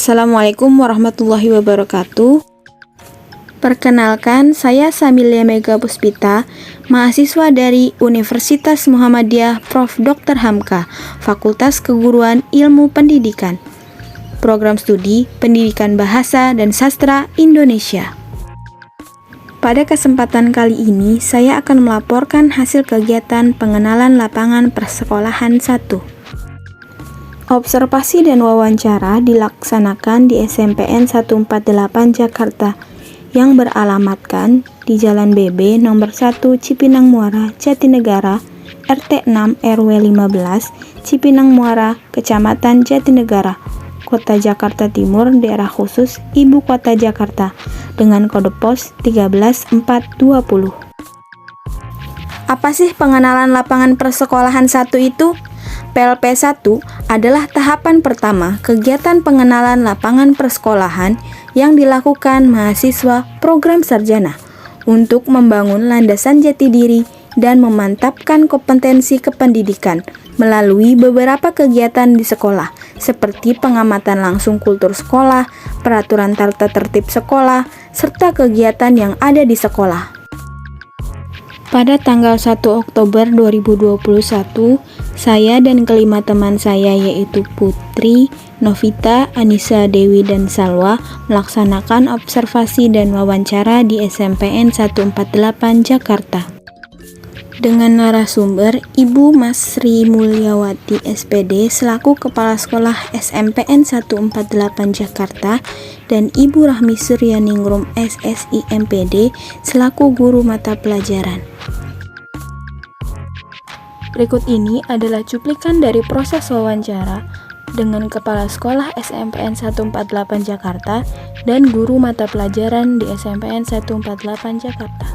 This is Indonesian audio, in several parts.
Assalamualaikum warahmatullahi wabarakatuh. Perkenalkan, saya Samilia Mega Puspita, mahasiswa dari Universitas Muhammadiyah Prof. Dr. Hamka, Fakultas Keguruan Ilmu Pendidikan, Program Studi Pendidikan Bahasa dan Sastra Indonesia. Pada kesempatan kali ini, saya akan melaporkan hasil kegiatan pengenalan lapangan persekolahan 1. Observasi dan wawancara dilaksanakan di SMPN 148 Jakarta yang beralamatkan di Jalan BB nomor 1 Cipinang Muara, Jatinegara, RT 6 RW 15, Cipinang Muara, Kecamatan Jatinegara, Kota Jakarta Timur, Daerah Khusus Ibu Kota Jakarta, dengan kode pos 13420. Apa sih pengenalan lapangan persekolahan 1 itu? PLP 1 adalah tahapan pertama kegiatan pengenalan lapangan persekolahan yang dilakukan mahasiswa program sarjana untuk membangun landasan jati diri dan memantapkan kompetensi kependidikan melalui beberapa kegiatan di sekolah seperti pengamatan langsung kultur sekolah, peraturan tata tertib sekolah, serta kegiatan yang ada di sekolah. Pada tanggal 1 Oktober 2021, saya dan kelima teman saya yaitu Putri, Novita, Anissa, Dewi, dan Salwa melaksanakan observasi dan wawancara di SMPN 148 Jakarta. Dengan narasumber Ibu Mas Sri Mulyawati SPD selaku Kepala Sekolah SMPN 148 Jakarta dan Ibu Rahmi Suryaningrum SSI MPD selaku Guru Mata Pelajaran. Berikut ini adalah cuplikan dari proses wawancara dengan Kepala Sekolah SMPN 148 Jakarta dan Guru Mata Pelajaran di SMPN 148 Jakarta.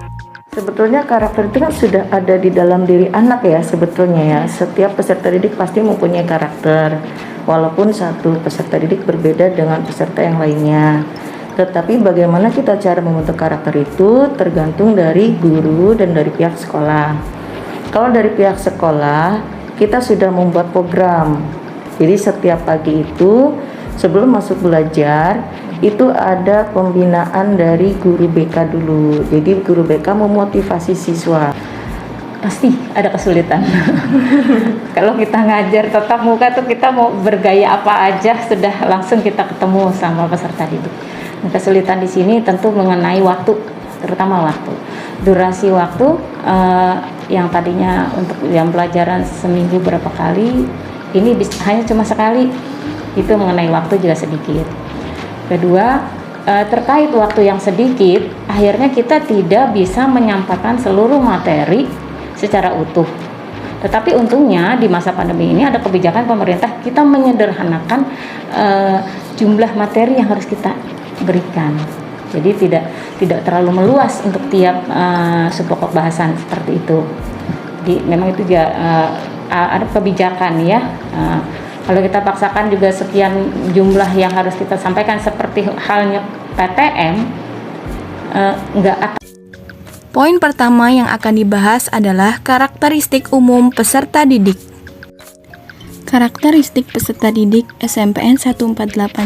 Sebetulnya karakter itu kan sudah ada di dalam diri anak ya sebetulnya ya. Setiap peserta didik pasti mempunyai karakter. Walaupun satu peserta didik berbeda dengan peserta yang lainnya. Tetapi bagaimana kita cara membentuk karakter itu tergantung dari guru dan dari pihak sekolah. Kalau dari pihak sekolah, kita sudah membuat program. Jadi setiap pagi itu sebelum masuk belajar itu ada pembinaan dari guru BK dulu. Jadi guru BK memotivasi siswa. Pasti ada kesulitan. Kalau kita ngajar tatap muka tuh kita mau bergaya apa aja sudah langsung kita ketemu sama peserta didik. Kesulitan di sini tentu mengenai waktu, terutama waktu. Durasi waktu yang tadinya untuk jam pelajaran seminggu berapa kali, ini hanya cuma sekali. Itu mengenai waktu juga sedikit. Kedua, terkait waktu yang sedikit, akhirnya kita tidak bisa menyampaikan seluruh materi secara utuh. Tetapi untungnya di masa pandemi ini ada kebijakan pemerintah, kita menyederhanakan jumlah materi yang harus kita berikan. Jadi tidak terlalu meluas untuk tiap subpokok bahasan seperti itu. Jadi memang itu juga ada kebijakan ya. Kalau kita paksakan juga sekian jumlah yang harus kita sampaikan seperti halnya PTM, nggak akan. Poin pertama yang akan dibahas adalah karakteristik umum peserta didik. Karakteristik peserta didik SMPN 148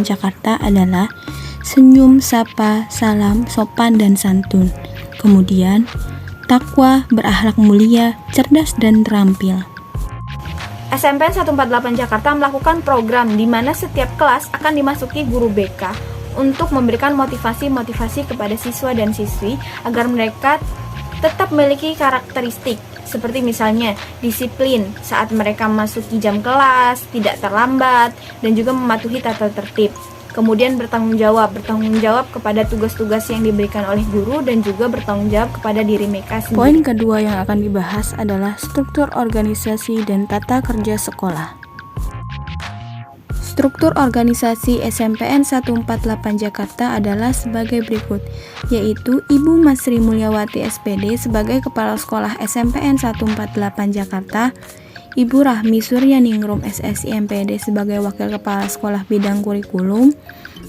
Jakarta adalah senyum, sapa, salam, sopan, dan santun. Kemudian, takwa, berakhlak mulia, cerdas, dan terampil. SMPN 148 Jakarta melakukan program di mana setiap kelas akan dimasuki guru BK untuk memberikan motivasi-motivasi kepada siswa dan siswi agar mereka tetap memiliki karakteristik seperti misalnya disiplin saat mereka memasuki jam kelas, tidak terlambat, dan juga mematuhi tata tertib. Kemudian bertanggung jawab kepada tugas-tugas yang diberikan oleh guru dan juga bertanggung jawab kepada diri mereka sendiri. Poin kedua yang akan dibahas adalah struktur organisasi dan tata kerja sekolah. Struktur organisasi SMPN 148 Jakarta adalah sebagai berikut, yaitu Ibu Mas Sri Mulyawati SPD sebagai Kepala Sekolah SMPN 148 Jakarta, Ibu Rahmi Suryaningrum SSI MPD sebagai Wakil Kepala Sekolah Bidang Kurikulum,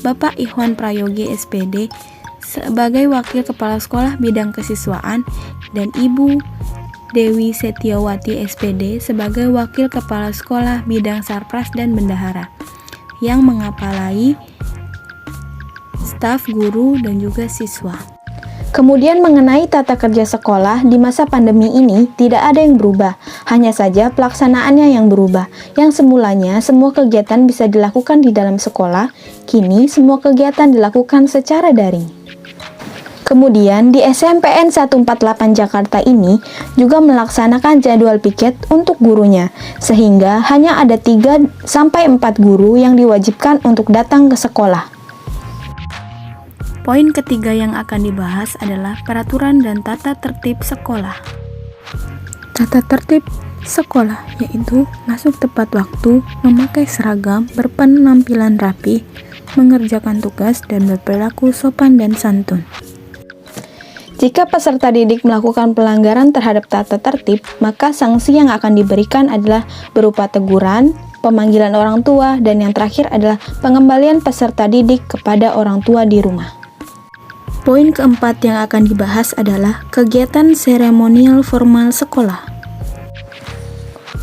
Bapak Ikhwan Prayogi SPD sebagai Wakil Kepala Sekolah Bidang Kesiswaan, dan Ibu Dewi Setiawati SPD sebagai Wakil Kepala Sekolah Bidang Sarpras dan Bendahara yang mengapalai staf guru, dan juga siswa. Kemudian mengenai tata kerja sekolah di masa pandemi ini tidak ada yang berubah, hanya saja pelaksanaannya yang berubah. Yang semulanya semua kegiatan bisa dilakukan di dalam sekolah, kini semua kegiatan dilakukan secara daring. Kemudian di SMPN 148 Jakarta ini juga melaksanakan jadwal piket untuk gurunya, sehingga hanya ada 3-4 guru yang diwajibkan untuk datang ke sekolah. Poin ketiga yang akan dibahas adalah peraturan dan tata tertib sekolah. Tata tertib sekolah yaitu masuk tepat waktu, memakai seragam, berpenampilan rapi, mengerjakan tugas, dan berperilaku sopan dan santun. Jika peserta didik melakukan pelanggaran terhadap tata tertib, maka sanksi yang akan diberikan adalah berupa teguran, pemanggilan orang tua, dan yang terakhir adalah pengembalian peserta didik kepada orang tua di rumah. Poin keempat yang akan dibahas adalah kegiatan seremonial formal sekolah.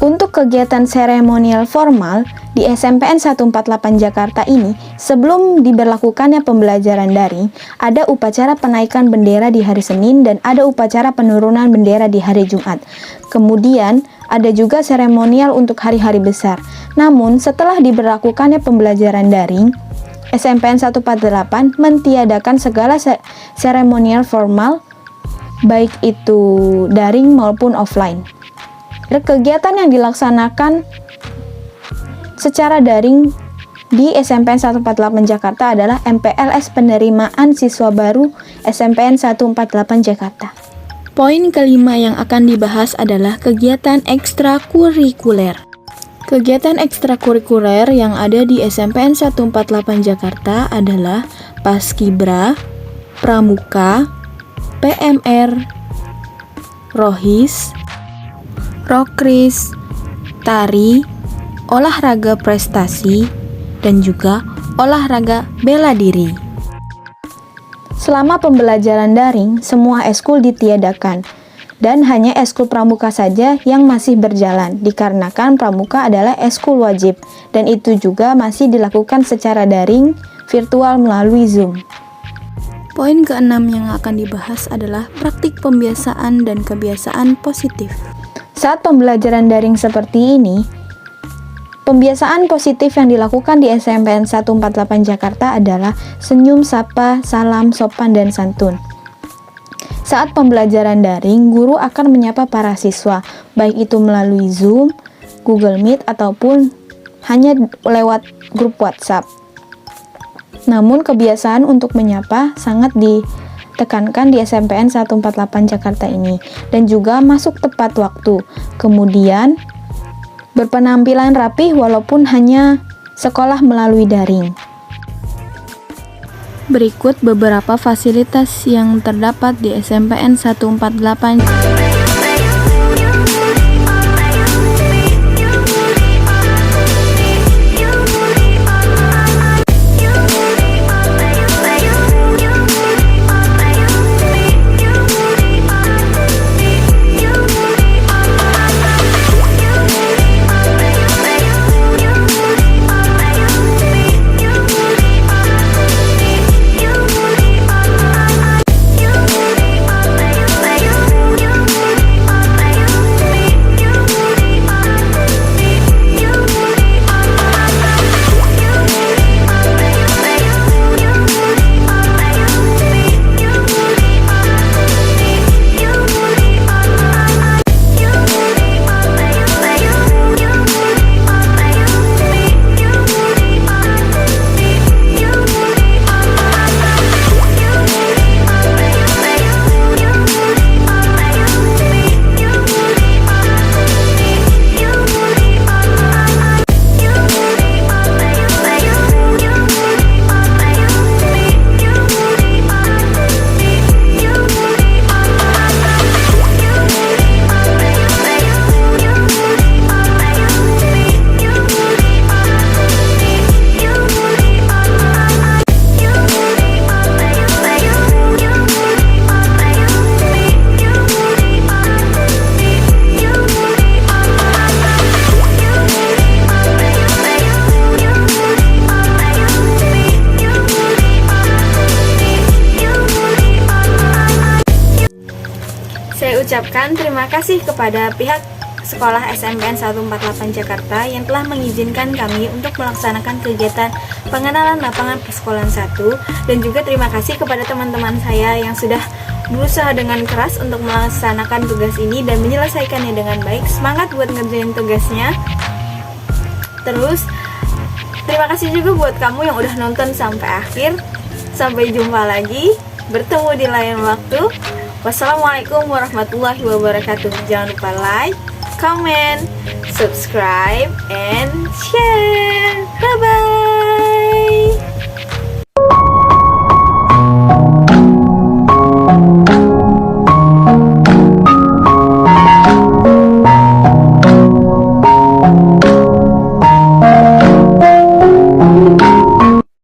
Untuk kegiatan seremonial formal di SMPN 148 Jakarta ini, sebelum diberlakukannya pembelajaran daring, ada upacara penaikan bendera di hari Senin dan ada upacara penurunan bendera di hari Jumat. Kemudian, ada juga seremonial untuk hari-hari besar. Namun, setelah diberlakukannya pembelajaran daring, SMPN 148 mentiadakan segala seremonial formal, baik itu daring maupun offline. Kegiatan yang dilaksanakan secara daring di SMPN 148 Jakarta adalah MPLS penerimaan siswa baru SMPN 148 Jakarta. Poin kelima yang akan dibahas adalah kegiatan ekstrakurikuler. Kegiatan ekstrakurikuler yang ada di SMPN 148 Jakarta adalah Paskibra, Pramuka, PMR, Rohis, Rokris, Tari, olahraga prestasi, dan juga olahraga bela diri. Selama pembelajaran daring, semua ekskul ditiadakan, dan hanya ekskul pramuka saja yang masih berjalan, dikarenakan pramuka adalah ekskul wajib, dan itu juga masih dilakukan secara daring, virtual melalui Zoom. Poin keenam yang akan dibahas adalah praktik pembiasaan dan kebiasaan positif. Saat pembelajaran daring seperti ini, pembiasaan positif yang dilakukan di SMPN 148 Jakarta adalah senyum, sapa, salam, sopan, dan santun. Saat pembelajaran daring, guru akan menyapa para siswa, baik itu melalui Zoom, Google Meet, ataupun hanya lewat grup WhatsApp. Namun, kebiasaan untuk menyapa sangat ditekankan di SMPN 148 Jakarta ini, dan juga masuk tepat waktu. Kemudian, berpenampilan rapih walaupun hanya sekolah melalui daring. Berikut beberapa fasilitas yang terdapat di SMPN 148. mengucapkan terima kasih kepada pihak Sekolah SMPN 148 Jakarta yang telah mengizinkan kami untuk melaksanakan kegiatan pengenalan lapangan persekolahan 1, dan juga terima kasih kepada teman-teman saya yang sudah berusaha dengan keras untuk melaksanakan tugas ini dan menyelesaikannya dengan baik. Semangat buat ngerjain tugasnya. Terus terima kasih juga buat kamu yang udah nonton sampai akhir. Sampai jumpa lagi, bertemu di lain waktu. Wassalamualaikum warahmatullahi wabarakatuh. Jangan lupa like, comment, subscribe, and share.